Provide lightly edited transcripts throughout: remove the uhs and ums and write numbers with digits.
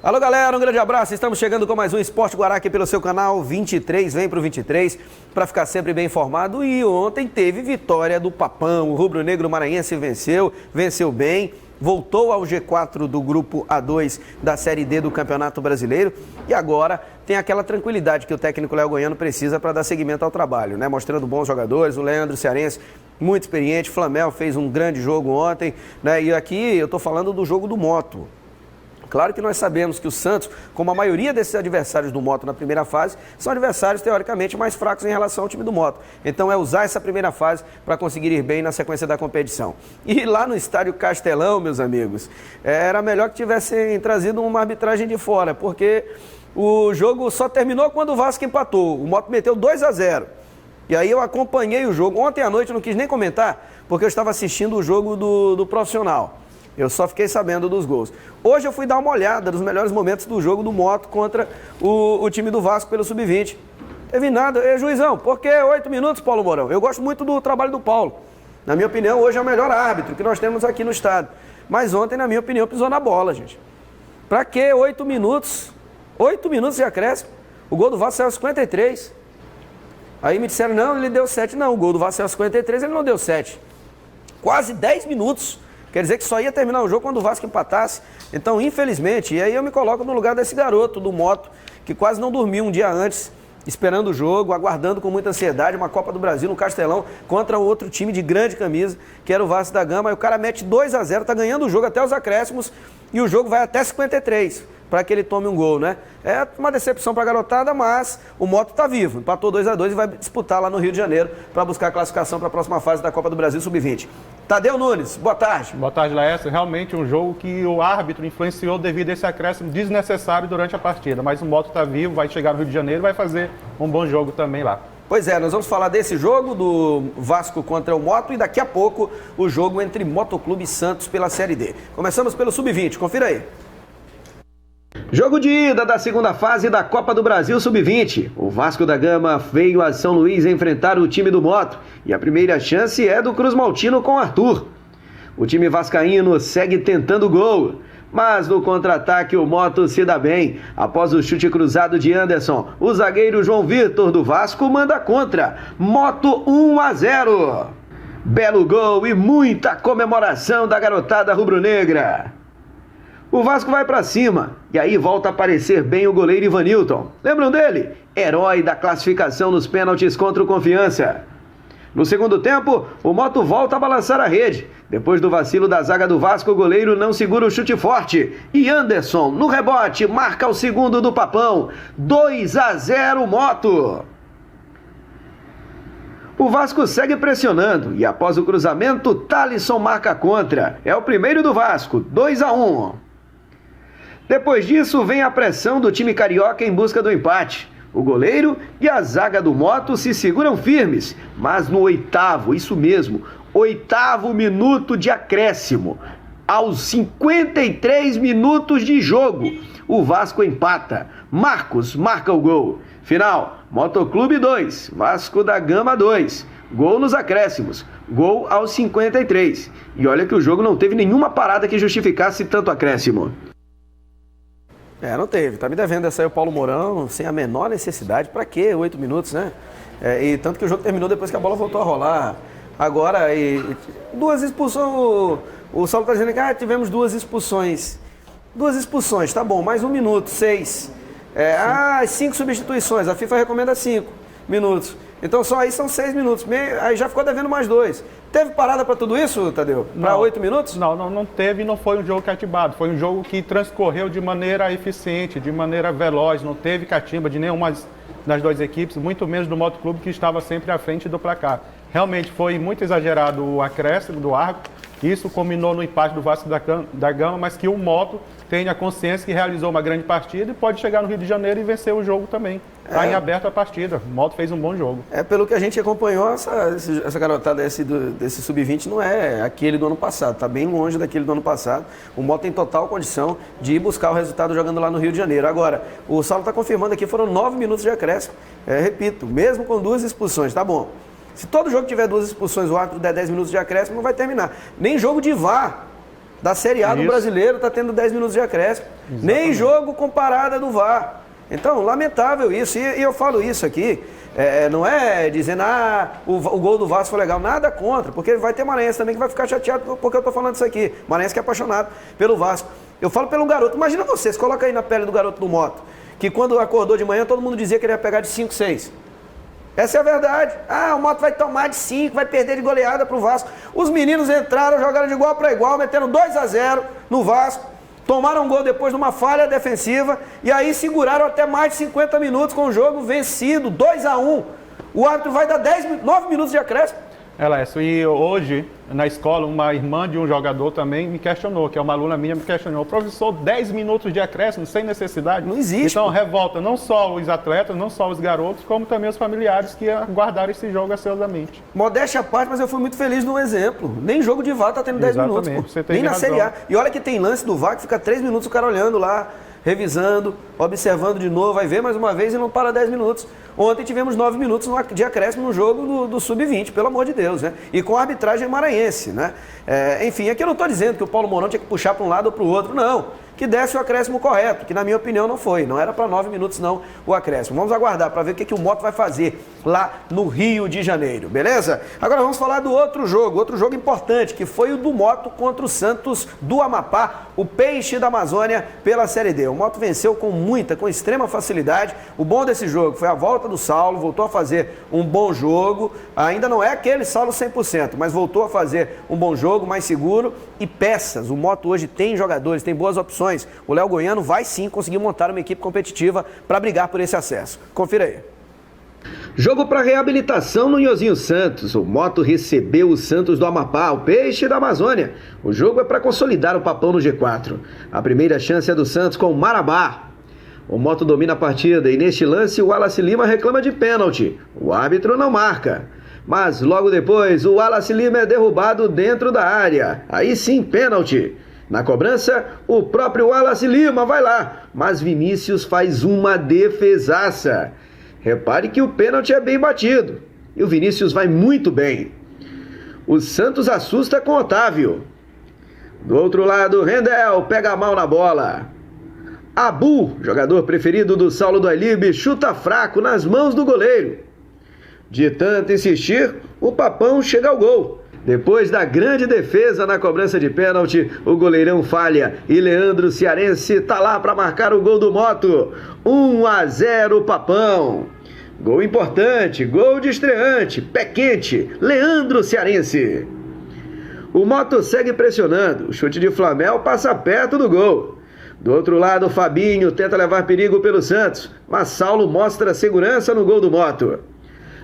Alô, galera, um grande abraço. Estamos chegando com mais um Esporte Guará aqui pelo seu canal 23. Vem pro 23 para ficar sempre bem informado. E ontem teve vitória do Papão. O rubro-negro maranhense venceu bem. Voltou ao G4 do grupo A2 da Série D do Campeonato Brasileiro. E agora tem aquela tranquilidade que o técnico Léo Goiano precisa para dar seguimento ao trabalho, né? Mostrando bons jogadores, o Leandro Cearense, muito experiente. Flamel fez um grande jogo ontem, né? E aqui eu estou falando do jogo do Moto. Claro que nós sabemos que o Santos, como a maioria desses adversários do Moto na primeira fase, são adversários teoricamente mais fracos em relação ao time do Moto. Então é usar essa primeira fase para conseguir ir bem na sequência da competição. E lá no estádio Castelão, meus amigos, era melhor que tivessem trazido uma arbitragem de fora, porque o jogo só terminou quando o Vasco empatou. O Moto meteu 2-0. E aí eu acompanhei o jogo. Ontem à noite eu não quis nem comentar, porque eu estava assistindo o jogo do profissional. Eu só fiquei sabendo dos gols. Hoje eu fui dar uma olhada nos melhores momentos do jogo do Moto contra o time do Vasco pelo Sub-20. Teve nada. Juizão, por que 8 minutos, Paulo Mourão? Eu gosto muito do trabalho do Paulo. Na minha opinião, hoje é o melhor árbitro que nós temos aqui no estado. Mas ontem, na minha opinião, pisou na bola, gente. Pra que 8 minutos? 8 minutos de acréscimo. O gol do Vasco saiu aos 53. Aí me disseram, não, ele deu 7. Não, o gol do Vasco saiu aos 53, ele não deu 7. Quase 10 minutos. Quer dizer que só ia terminar o jogo quando o Vasco empatasse. Então, infelizmente, e aí eu me coloco no lugar desse garoto do Moto, que quase não dormiu um dia antes, esperando o jogo, aguardando com muita ansiedade uma Copa do Brasil no Castelão contra outro time de grande camisa, que era o Vasco da Gama. E o cara mete 2-0, tá ganhando o jogo até os acréscimos e o jogo vai até 53 para que ele tome um gol, né? É uma decepção para a garotada, mas o Moto tá vivo. Empatou 2-2 e vai disputar lá no Rio de Janeiro para buscar a classificação para a próxima fase da Copa do Brasil Sub-20. Tadeu Nunes, boa tarde. Boa tarde, Laércio. Realmente um jogo que o árbitro influenciou devido a esse acréscimo desnecessário durante a partida. Mas o Moto está vivo, vai chegar no Rio de Janeiro e vai fazer um bom jogo também lá. Pois é, nós vamos falar desse jogo do Vasco contra o Moto e daqui a pouco o jogo entre Motoclube e Santos pela Série D. Começamos pelo Sub-20, confira aí. Jogo de ida da segunda fase da Copa do Brasil Sub-20. O Vasco da Gama veio a São Luís enfrentar o time do Moto e a primeira chance é do Cruz Maltino com Arthur. O time vascaíno segue tentando gol, mas no contra-ataque o Moto se dá bem. Após o chute cruzado de Anderson, o zagueiro João Vitor do Vasco manda contra. Moto 1-0. Belo gol e muita comemoração da garotada rubro-negra. O Vasco vai pra cima, e aí volta a aparecer bem o goleiro Ivanilton. Lembram dele? Herói da classificação nos pênaltis contra o Confiança. No segundo tempo, o Moto volta a balançar a rede. Depois do vacilo da zaga do Vasco, o goleiro não segura o chute forte. E Anderson, no rebote, marca o segundo do Papão. 2-0 Moto. O Vasco segue pressionando e após o cruzamento, Thalisson marca contra. É o primeiro do Vasco, 2-1. Depois disso, vem a pressão do time carioca em busca do empate. O goleiro e a zaga do Moto se seguram firmes, mas no oitavo minuto de acréscimo, aos 53 minutos de jogo, o Vasco empata. Marcos marca o gol. Final, Motoclube 2, Vasco da Gama 2. Gol nos acréscimos, gol aos 53. E olha que o jogo não teve nenhuma parada que justificasse tanto acréscimo. Não teve. Tá me devendo essa aí o Paulo Mourão, sem a menor necessidade. Pra quê? 8 minutos, né? E tanto que o jogo terminou depois que a bola voltou a rolar. Agora, duas expulsões. O Saulo tá dizendo que tivemos 2 expulsões. 2 expulsões, tá bom, mais 1 minuto, 6. 5 substituições. A FIFA recomenda 5 minutos. Então só aí são 6 minutos. Aí já ficou devendo mais 2. Teve parada para tudo isso, Tadeu? Para 8 minutos? Não teve e não foi um jogo cativado. Foi um jogo que transcorreu de maneira eficiente, de maneira veloz. Não teve catimba de nenhuma das 2 equipes, muito menos do Motoclube, que estava sempre à frente do placar. Realmente foi muito exagerado o acréscimo do árbitro. Isso culminou no empate do Vasco da Gama, mas que o Moto tem a consciência que realizou uma grande partida e pode chegar no Rio de Janeiro e vencer o jogo também. Está em aberto a partida. O Moto fez um bom jogo. Pelo que a gente acompanhou, essa garotada desse Sub-20 não é aquele do ano passado. Está bem longe daquele do ano passado. O Moto tem total condição de ir buscar o resultado jogando lá no Rio de Janeiro. Agora, o Saulo está confirmando aqui, foram 9 minutos de acréscimo. Repito, mesmo com 2 expulsões, tá bom. Se todo jogo tiver 2 expulsões, o árbitro der 10 minutos de acréscimo, não vai terminar. Nem jogo de VAR da Série A do brasileiro está tendo 10 minutos de acréscimo. Exatamente. Nem jogo com parada do VAR. Então, lamentável isso. E eu falo isso aqui, não é dizendo, o gol do Vasco foi legal. Nada contra, porque vai ter maranhense também que vai ficar chateado porque eu tô falando isso aqui. Maranhense que é apaixonado pelo Vasco. Eu falo pelo garoto. Imagina vocês, coloca aí na pele do garoto do Moto, que quando acordou de manhã, todo mundo dizia que ele ia pegar de 5, 6. Essa é a verdade. O Moto vai tomar de 5, vai perder de goleada pro Vasco. Os meninos entraram, jogaram de igual para igual, meteram 2-0 no Vasco. Tomaram um gol depois de uma falha defensiva e aí seguraram até mais de 50 minutos com o jogo vencido, 2-1. O árbitro vai dar 9 minutos de acréscimo. E hoje, na escola, uma irmã de um jogador também me questionou, que é uma aluna minha, me questionou. Professor, 10 minutos de acréscimo sem necessidade? Não existe. Então, revolta não só os atletas, não só os garotos, como também os familiares que aguardaram esse jogo ansiosamente. Modéstia à parte, mas eu fui muito feliz no exemplo. Nem jogo de VAR tá tendo 10 minutos. Você tem nem na razão. Série A. E olha que tem lance do VAR que fica 3 minutos o cara olhando lá, revisando, observando de novo, vai ver mais uma vez e não para 10 minutos. Ontem tivemos 9 minutos de acréscimo no jogo do Sub-20, pelo amor de Deus, né? E com a arbitragem maranhense, né? Enfim, aqui eu não estou dizendo que o Paulo Mourão tinha que puxar para um lado ou para o outro, não. Que desse o acréscimo correto, que na minha opinião não foi. Não era para 9 minutos não o acréscimo. Vamos aguardar para ver o que o Moto vai fazer lá no Rio de Janeiro, beleza? Agora vamos falar do outro jogo importante, que foi o do Moto contra o Santos do Amapá, o Peixe da Amazônia pela Série D. O Moto venceu com extrema facilidade. O bom desse jogo foi a volta do Saulo, voltou a fazer um bom jogo. Ainda não é aquele Saulo 100%, mas voltou a fazer um bom jogo, mais seguro e peças. O Moto hoje tem jogadores, tem boas opções. O Léo Goiano vai sim conseguir montar uma equipe competitiva para brigar por esse acesso. Confira aí. Jogo para reabilitação no Nhozinho Santos. O Moto recebeu o Santos do Amapá, o Peixe da Amazônia. O jogo é para consolidar o papão no G4. A primeira chance é do Santos com o Marabá. O Moto domina a partida e neste lance o Wallace Lima reclama de pênalti. O árbitro não marca. Mas logo depois o Wallace Lima é derrubado dentro da área. Aí sim, pênalti. Na cobrança, o próprio Wallace Lima vai lá, mas Vinícius faz uma defesaça. Repare que o pênalti é bem batido e o Vinícius vai muito bem. O Santos assusta com Otávio. Do outro lado, Rendel pega mal na bola. Abu, jogador preferido do Saulo do Ailibe, chuta fraco nas mãos do goleiro. De tanto insistir, o Papão chega ao gol. Depois da grande defesa na cobrança de pênalti, o goleirão falha e Leandro Cearense tá lá para marcar o gol do Moto. 1-0 Papão. Gol importante, gol de estreante, pé quente, Leandro Cearense. O Moto segue pressionando, o chute de Flamel passa perto do gol. Do outro lado, Fabinho tenta levar perigo pelo Santos, mas Saulo mostra segurança no gol do Moto.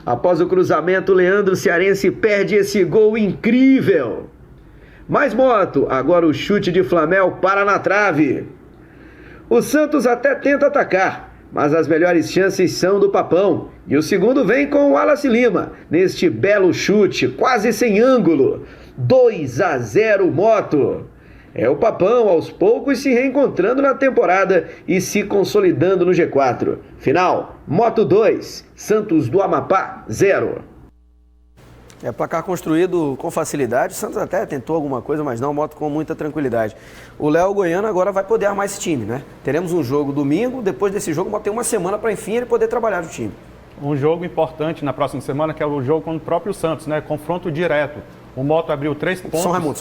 Após o cruzamento, Leandro Cearense perde esse gol incrível. Mais Moto, agora o chute de Flamel para na trave. O Santos até tenta atacar, mas as melhores chances são do Papão. E o segundo vem com o Wallace Lima, neste belo chute, quase sem ângulo. 2-0 Moto. É o Papão aos poucos se reencontrando na temporada e se consolidando no G4. Final, Moto 2, Santos do Amapá 0. Placar construído com facilidade. O Santos até tentou alguma coisa, mas não, Moto com muita tranquilidade. O Léo Goiano agora vai poder armar esse time, né? Teremos um jogo domingo, depois desse jogo, o Moto tem uma semana para enfim ele poder trabalhar no time. Um jogo importante na próxima semana, que é o jogo contra o próprio Santos, né? Confronto direto. O Moto abriu 3 pontos. São Raimundo,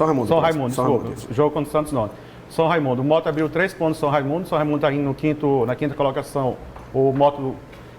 desculpa. Jogo contra o Santos não. São Raimundo. O Moto abriu 3 pontos São Raimundo. São Raimundo está indo na quinta colocação. O Moto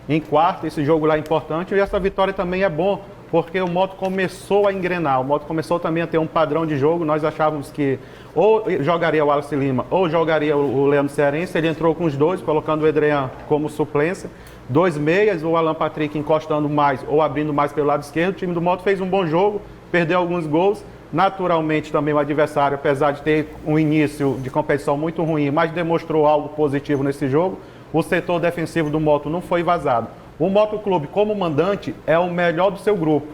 em quarto. Esse jogo lá é importante. E essa vitória também é bom, porque o Moto começou a engrenar. O Moto começou também a ter um padrão de jogo. Nós achávamos que ou jogaria o Wallace Lima ou jogaria o Leandro Cearense. Ele entrou com os dois, colocando o Edrean como suplência. 2 meias, o Alan Patrick encostando mais ou abrindo mais pelo lado esquerdo. O time do Moto fez um bom jogo. Perdeu alguns gols, naturalmente também o adversário, apesar de ter um início de competição muito ruim, mas demonstrou algo positivo nesse jogo. O setor defensivo do Moto não foi vazado. O Moto Clube, como mandante, é o melhor do seu grupo.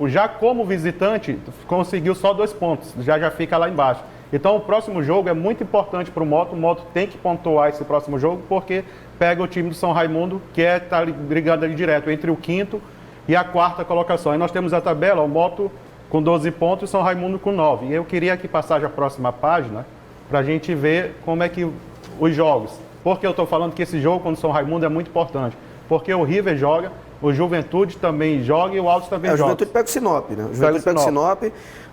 Já como visitante, conseguiu só 2 pontos, já fica lá embaixo. Então o próximo jogo é muito importante para o Moto tem que pontuar esse próximo jogo, porque pega o time do São Raimundo, que está brigando ali direto entre o quinto e a quarta colocação. Aí nós temos a tabela, o Moto com 12 pontos e São Raimundo com 9. E eu queria que passasse a próxima página para a gente ver como é que os jogos. Por que eu estou falando que esse jogo contra o São Raimundo é muito importante? Porque o River joga, o Juventude também joga e o Altos também joga. O Juventude pega o Sinop, né? O Juventude pega o Sinop.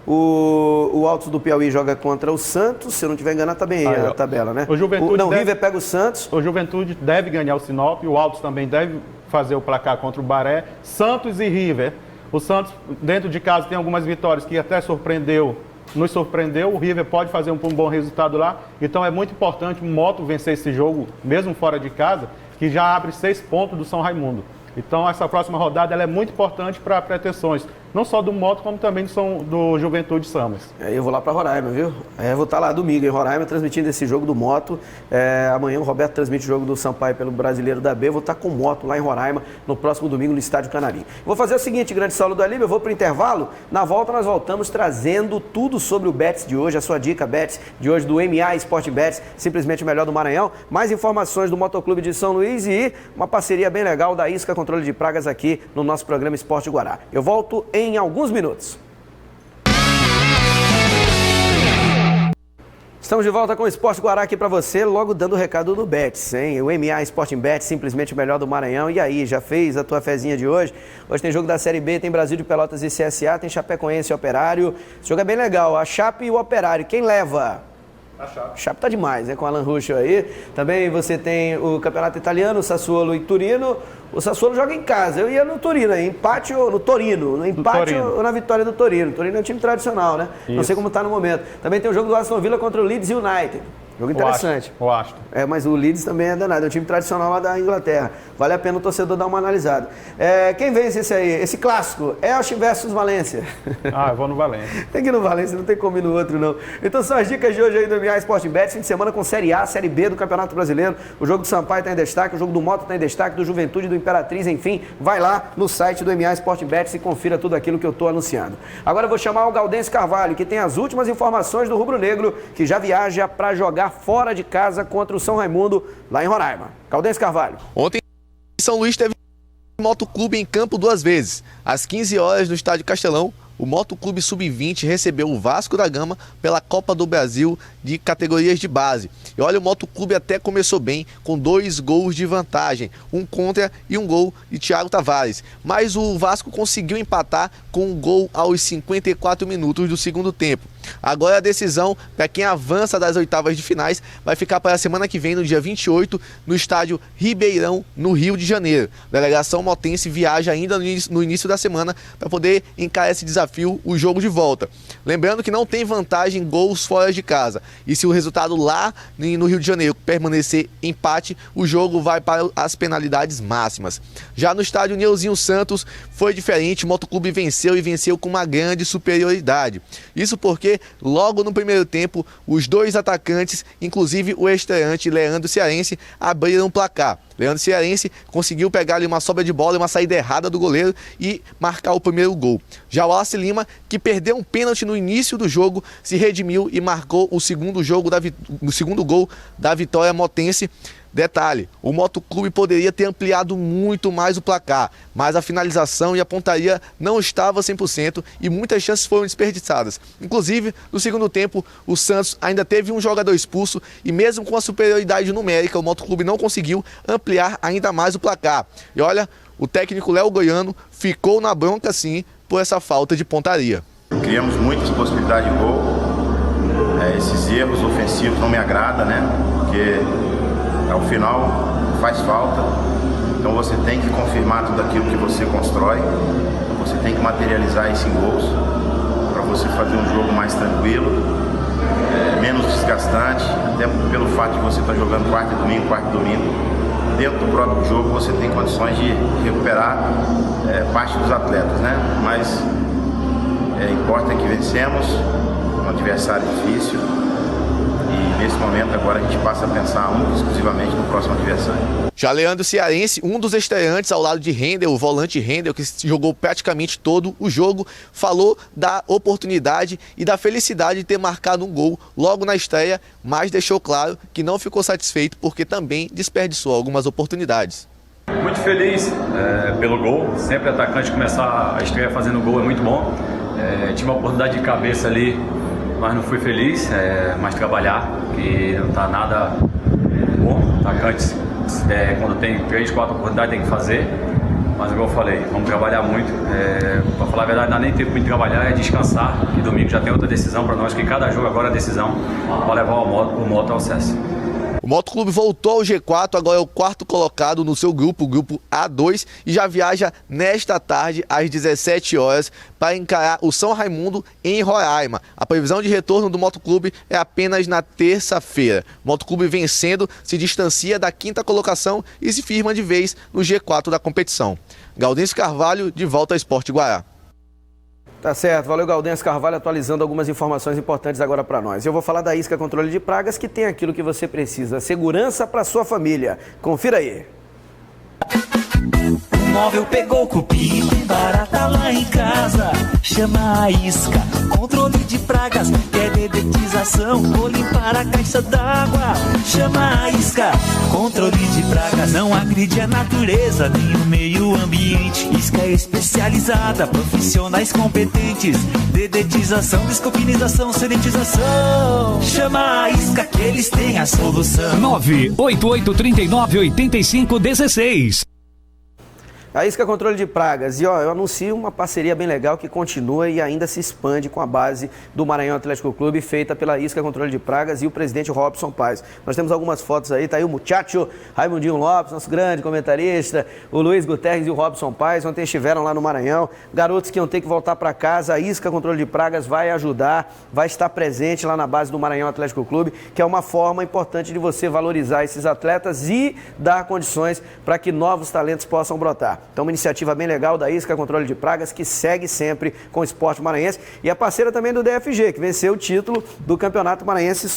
O Altos do Piauí joga contra o Santos, se eu não estiver enganado, tá bem aí a tabela, né? O River pega o Santos. O Juventude deve ganhar o Sinop, o Altos também deve fazer o placar contra o Baré. Santos e River. O Santos, dentro de casa, tem algumas vitórias que até nos surpreendeu. O River pode fazer um bom resultado lá. Então é muito importante o Moto vencer esse jogo, mesmo fora de casa, que já abre 6 pontos do São Raimundo. Então essa próxima rodada ela é muito importante para pretensões, não só do Moto, como também do Juventude Samas. Eu vou lá para Roraima, viu? Eu vou estar lá domingo em Roraima transmitindo esse jogo do Moto. Amanhã o Roberto transmite o jogo do Sampaio pelo Brasileiro da B. Eu vou estar com o Moto lá em Roraima no próximo domingo no Estádio Canarim. Vou fazer o seguinte, grande Saulo do Alíbio, eu vou para o intervalo. Na volta nós voltamos trazendo tudo sobre o Bets de hoje, a sua dica Bets de hoje do MA Sport Bets, simplesmente o melhor do Maranhão. Mais informações do Motoclube de São Luís e uma parceria bem legal da Isca Controle de Pragas aqui no nosso programa Esporte Guará. Eu volto em alguns minutos. Estamos de volta com o Esporte Guará aqui para você, logo dando o recado do Bets, hein? O MA Sporting Bet, simplesmente o melhor do Maranhão. E aí, já fez a tua fezinha de hoje? Hoje tem jogo da Série B, tem Brasil de Pelotas e CSA, tem Chapecoense e Operário. Esse jogo é bem legal, a Chape e o Operário. Quem leva? A Chape tá demais, né? Com o Alan Ruschel aí. Também você tem o Campeonato Italiano, o Sassuolo e Turino. O Sassuolo joga em casa. Eu ia no Turino aí, empate ou no Torino. No empate ou na vitória do Torino. O Torino é um time tradicional, né? Isso. Não sei como tá no momento. Também tem o jogo do Aston Villa contra o Leeds United. Jogo interessante. O Aston. Mas o Leeds também é danado, é um time tradicional lá da Inglaterra. Vale a pena o torcedor dar uma analisada. Quem vence esse aí? Esse clássico, Elche versus Valência. Eu vou no Valência. Tem que ir no Valência, não tem como ir no outro não. Então são as dicas de hoje aí do MA Sport Bet, fim de semana com Série A, Série B do Campeonato Brasileiro. O jogo do Sampaio está em destaque, o jogo do Moto está em destaque, do Juventude, do Imperatriz, enfim. Vai lá no site do MA Sport Bet e confira tudo aquilo que eu estou anunciando. Agora eu vou chamar o Galdense Carvalho, que tem as últimas informações do Rubro Negro, que já viaja para jogar fora de casa contra o São Raimundo, lá em Roraima. Galdense Carvalho. Ontem, São Luís teve Motoclube em campo 2 vezes. Às 15 horas no Estádio Castelão, o Motoclube Sub-20 recebeu o Vasco da Gama pela Copa do Brasil de categorias de base. E olha, o Motoclube até começou bem, com 2 gols de vantagem, um contra e um gol de Thiago Tavares. Mas o Vasco conseguiu empatar com um gol aos 54 minutos do segundo tempo. Agora a decisão para quem avança das oitavas de finais vai ficar para a semana que vem, no dia 28, no estádio Ribeirão, no Rio de Janeiro. A delegação motense viaja ainda no início da semana para poder encarar esse desafio, o jogo de volta. Lembrando que não tem vantagem gols fora de casa. E se o resultado lá no Rio de Janeiro permanecer empate, o jogo vai para as penalidades máximas. Já no estádio Neuzinho Santos foi diferente, o Motoclube venceu e venceu com uma grande superioridade. Isso porque logo no primeiro tempo, os 2 atacantes, inclusive o estreante Leandro Cearense, abriram o placar. Leandro Cearense conseguiu pegar ali uma sobra de bola e uma saída errada do goleiro e marcar o primeiro gol. Já o Wallace Lima, que perdeu um pênalti no início do jogo, se redimiu e marcou o segundo gol da vitória motense. Detalhe, o Motoclube poderia ter ampliado muito mais o placar, mas a finalização e a pontaria não estava 100% e muitas chances foram desperdiçadas. Inclusive, no segundo tempo, o Santos ainda teve um jogador expulso e mesmo com a superioridade numérica, o Motoclube não conseguiu ampliar ainda mais o placar. E olha, o técnico Léo Goiano ficou na bronca sim por essa falta de pontaria. Criamos muitas possibilidades de gol, esses erros ofensivos não me agradam, né? Porque ao final faz falta, então você tem que confirmar tudo aquilo que você constrói, você tem que materializar isso em gols, para você fazer um jogo mais tranquilo, menos desgastante, até pelo fato de você estar jogando quarta e domingo, dentro do próprio jogo você tem condições de recuperar parte dos atletas, né? Mas importa que vencemos, um adversário difícil. E nesse momento agora a gente passa a pensar exclusivamente no próximo adversário. Já Leandro Cearense, um dos estreantes ao lado de Rendel, o volante Rendel, que jogou praticamente todo o jogo, falou da oportunidade e da felicidade de ter marcado um gol logo na estreia, mas deixou claro que não ficou satisfeito porque também desperdiçou algumas oportunidades. Muito feliz pelo gol, sempre atacante começar a estreia fazendo gol é muito bom. Tive uma oportunidade de cabeça ali mas não fui feliz, mas trabalhar, que não está nada bom. Atacante, quando tem 3, 4 oportunidades tem que fazer, mas igual eu falei, vamos trabalhar muito. Para falar a verdade, não dá nem tempo de trabalhar, é descansar, que domingo já tem outra decisão para nós, que cada jogo agora é decisão para levar o Moto ao acesso. O Moto Clube voltou ao G4, agora é o 4º colocado no seu grupo, o grupo A2, e já viaja nesta tarde, às 17 horas, para encarar o São Raimundo em Roraima. A previsão de retorno do Moto Clube é apenas na terça-feira. O Moto Clube vencendo, se distancia da 5ª colocação e se firma de vez no G4 da competição. Gaudêncio Carvalho, de volta ao Esporte Guará. Tá certo, valeu Gaudêncio Carvalho atualizando algumas informações importantes agora para nós. Eu vou falar da Isca Controle de Pragas, que tem aquilo que você precisa, segurança para sua família. Confira aí. O móvel pegou cupim, tem barata lá em casa. Chama a Isca, controle de pragas, quer dedetização ou limpar a caixa d'água. Chama a Isca, controle de pragas, não agride a natureza nem o meio ambiente. Isca é especializada, profissionais competentes, dedetização, descopinização, sanitização. Chama a Isca que eles têm a solução. 988398516. A Isca Controle de Pragas, e eu anuncio uma parceria bem legal que continua e ainda se expande com a base do Maranhão Atlético Clube, feita pela Isca Controle de Pragas e o presidente Robson Paes. Nós temos algumas fotos aí, tá aí o muchacho Raimundinho Lopes, nosso grande comentarista, o Luiz Guterres e o Robson Paes, ontem estiveram lá no Maranhão, garotos que iam ter que voltar para casa. A Isca Controle de Pragas vai ajudar, vai estar presente lá na base do Maranhão Atlético Clube, que é uma forma importante de você valorizar esses atletas e dar condições para que novos talentos possam brotar. Então, uma iniciativa bem legal da Isca Controle de Pragas, que segue sempre com o esporte maranhense, e a parceira também do DFG, que venceu o título do Campeonato Maranhense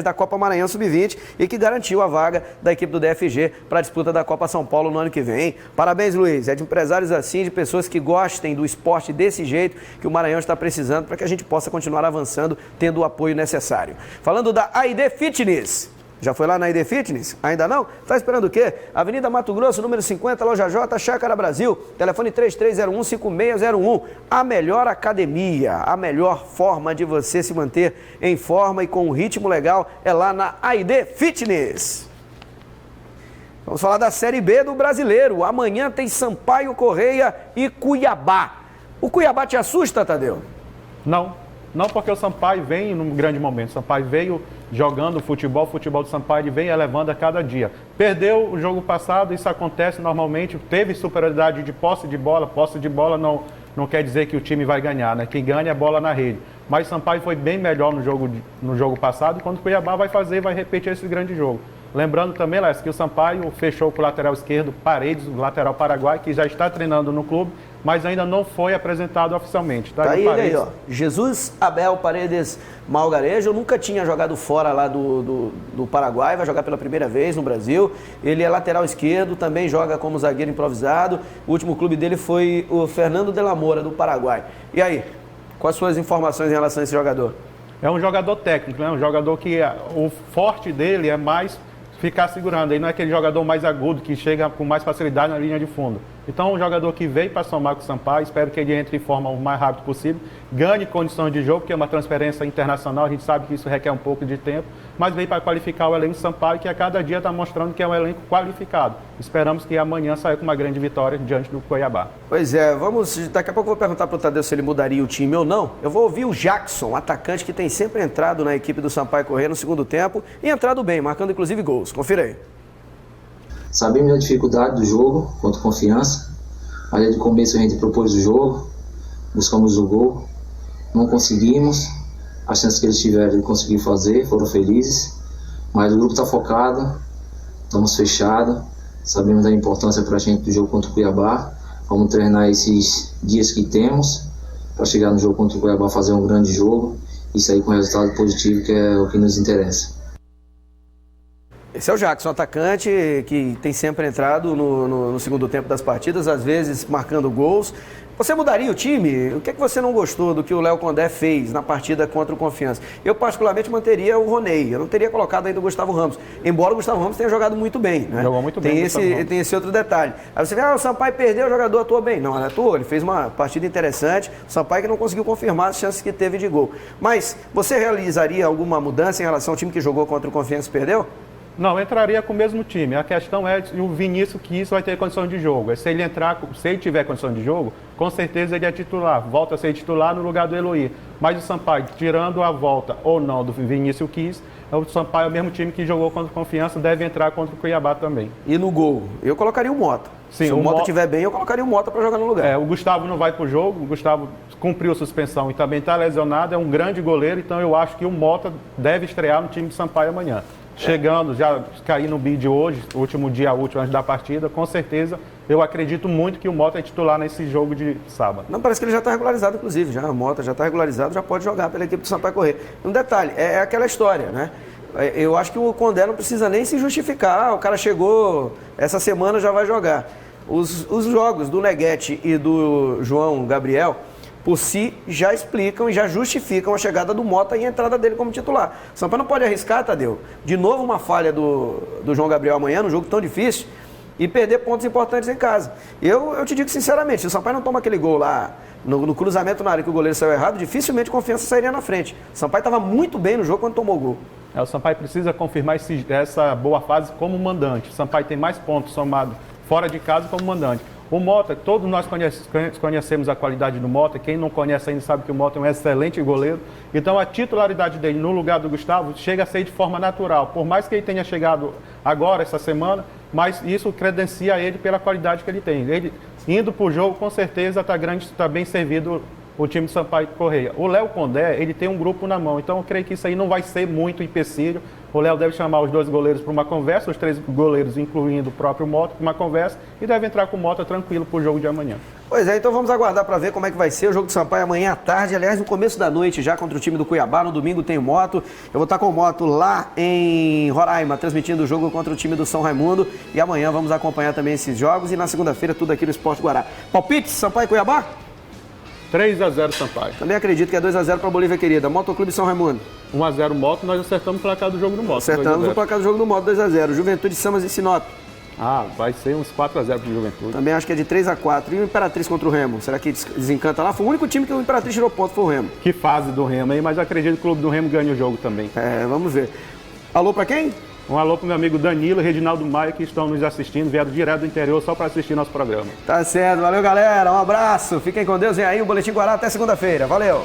da Copa Maranhão Sub-20 e que garantiu a vaga da equipe do DFG para a disputa da Copa São Paulo no ano que vem. Parabéns, Luiz. É de empresários assim, de pessoas que gostem do esporte desse jeito que o Maranhão está precisando para que a gente possa continuar avançando, tendo o apoio necessário. Falando da AID Fitness. Já foi lá na ID Fitness? Ainda não? Tá esperando o quê? Avenida Mato Grosso, número 50, Loja J, Chácara Brasil. Telefone 3301-5601. A melhor academia, a melhor forma de você se manter em forma e com um ritmo legal é lá na AID Fitness. Vamos falar da Série B do Brasileiro. Amanhã tem Sampaio Correia e Cuiabá. O Cuiabá te assusta, Tadeu? Não, porque o Sampaio vem num grande momento. O Sampaio veio jogando futebol do Sampaio ele vem elevando a cada dia. Perdeu o jogo passado, isso acontece normalmente, teve superioridade de posse de bola não quer dizer que o time vai ganhar, né? Quem ganha é a bola na rede. Mas o Sampaio foi bem melhor no jogo passado, e quando o Cuiabá vai repetir esse grande jogo. Lembrando também, Léo, que o Sampaio fechou com o lateral esquerdo Paredes, o lateral paraguai, que já está treinando no clube, mas ainda não foi apresentado oficialmente. Tá aí ele aí, ó. Jesus Abel Paredes Malgarejo, nunca tinha jogado fora lá do Paraguai, vai jogar pela primeira vez no Brasil. Ele é lateral esquerdo, também joga como zagueiro improvisado. O último clube dele foi o Fernando de la Mora, do Paraguai. E aí, quais suas informações em relação a esse jogador? É um jogador técnico, né? Um jogador que o forte dele é mais ficar segurando. Ele não é aquele jogador mais agudo que chega com mais facilidade na linha de fundo. Então, um jogador que veio para somar com o Sampaio, espero que ele entre de forma o mais rápido possível, ganhe condições de jogo, porque é uma transferência internacional, a gente sabe que isso requer um pouco de tempo, mas veio para qualificar o elenco Sampaio, que a cada dia está mostrando que é um elenco qualificado. Esperamos que amanhã saia com uma grande vitória diante do Cuiabá. Pois é, daqui a pouco eu vou perguntar para o Tadeu se ele mudaria o time ou não. Eu vou ouvir o Jackson, atacante que tem sempre entrado na equipe do Sampaio Corrêa no segundo tempo e entrado bem, marcando inclusive gols. Confira aí. Sabemos da dificuldade do jogo contra Confiança. Ali de começo a gente propôs o jogo, buscamos o gol, não conseguimos. As chances que eles tiveram de conseguir fazer, foram felizes. Mas o grupo está focado, estamos fechados, sabemos da importância para a gente do jogo contra o Cuiabá. Vamos treinar esses dias que temos para chegar no jogo contra o Cuiabá, fazer um grande jogo e sair com resultado positivo, que é o que nos interessa. Esse é o Jackson, atacante que tem sempre entrado no segundo tempo das partidas, às vezes marcando gols. Você mudaria o time? O que é que você não gostou do que o Léo Condé fez na partida contra o Confiança? Eu, particularmente, manteria o Roney. Eu não teria colocado ainda o Gustavo Ramos. Embora o Gustavo Ramos tenha jogado muito bem, né? Jogou muito bem. Tem esse outro detalhe. Aí você vê, o Sampaio perdeu, o jogador atuou bem. Não, ele atuou. Ele fez uma partida interessante. O Sampaio que não conseguiu confirmar as chances que teve de gol. Mas você realizaria alguma mudança em relação ao time que jogou contra o Confiança e perdeu? Não, entraria com o mesmo time. A questão é se o Vinícius que isso vai ter condição de jogo. Se ele tiver condição de jogo, com certeza ele é titular. Volta a ser titular no lugar do Eloy. Mas o Sampaio, tirando a volta ou não do Vinícius Quis, o Sampaio é o mesmo time que jogou contra o Confiança, deve entrar contra o Cuiabá também. E no gol? Eu colocaria o Mota. Sim, se o Mota estiver bem, eu colocaria o Mota para jogar no lugar. O Gustavo não vai para o jogo, o Gustavo cumpriu a suspensão e também está lesionado, é um grande goleiro, então eu acho que o Mota deve estrear no time de Sampaio amanhã. Chegando, já caí no bid hoje, último dia útil antes da partida, com certeza, eu acredito muito que o Mota é titular nesse jogo de sábado. Não, parece que ele já está regularizado, inclusive, já, o Mota já está regularizado, já pode jogar pela equipe do Sampaio Corrêa. Um detalhe, é aquela história, né? Eu acho que o Condé não precisa nem se justificar, o cara chegou, essa semana já vai jogar. Os jogos do Neguete e do João Gabriel, por si, já explicam e já justificam a chegada do Mota e a entrada dele como titular. O Sampaio não pode arriscar, Tadeu, de novo uma falha do João Gabriel amanhã, num jogo tão difícil, e perder pontos importantes em casa. Eu te digo sinceramente, se o Sampaio não toma aquele gol lá, no cruzamento na área que o goleiro saiu errado, dificilmente Confiança sairia na frente. O Sampaio estava muito bem no jogo quando tomou o gol. O Sampaio precisa confirmar essa boa fase como mandante. O Sampaio tem mais pontos somados fora de casa como mandante. O Mota, todos nós conhecemos a qualidade do Mota. Quem não conhece ainda sabe que o Mota é um excelente goleiro. Então a titularidade dele no lugar do Gustavo chega a ser de forma natural. Por mais que ele tenha chegado agora, essa semana, mas isso credencia ele pela qualidade que ele tem. Ele indo para o jogo, com certeza está bem servido o time de Sampaio Corrêa. O Léo Condé, ele tem um grupo na mão, então eu creio que isso aí não vai ser muito empecilho. O Léo deve chamar os dois goleiros para uma conversa, os três goleiros, incluindo o próprio Mota, para uma conversa, e deve entrar com o Mota tranquilo para o jogo de amanhã. Pois é, então vamos aguardar para ver como é que vai ser o jogo do Sampaio amanhã à tarde, aliás, no começo da noite já contra o time do Cuiabá, no domingo tem o Moto, eu vou estar com o Moto lá em Roraima, transmitindo o jogo contra o time do São Raimundo, e amanhã vamos acompanhar também esses jogos, e na segunda-feira tudo aqui no Esporte Guará. Palpites, Sampaio e Cuiabá? 3-0 Sampaio. Também acredito que é 2-0 para a Bolívia Querida. Motoclube São Raimundo. 1-0 Moto, nós acertamos o placar do jogo do Moto. Acertamos o placar do jogo do Moto, 2-0. Juventude, Samas e Sinop. Vai ser uns 4-0 para o Juventude. Também acho que é de 3-4. E o Imperatriz contra o Remo? Será que desencanta lá? Foi o único time que o Imperatriz tirou ponto, foi o Remo. Que fase do Remo aí, mas acredito que o clube do Remo ganha o jogo também. Vamos ver. Alô para quem? Um alô pro meu amigo Danilo e Reginaldo Maia, que estão nos assistindo, vieram direto do interior só para assistir nosso programa. Tá certo, valeu galera, um abraço, fiquem com Deus, vem aí o Boletim Guará até segunda-feira, valeu!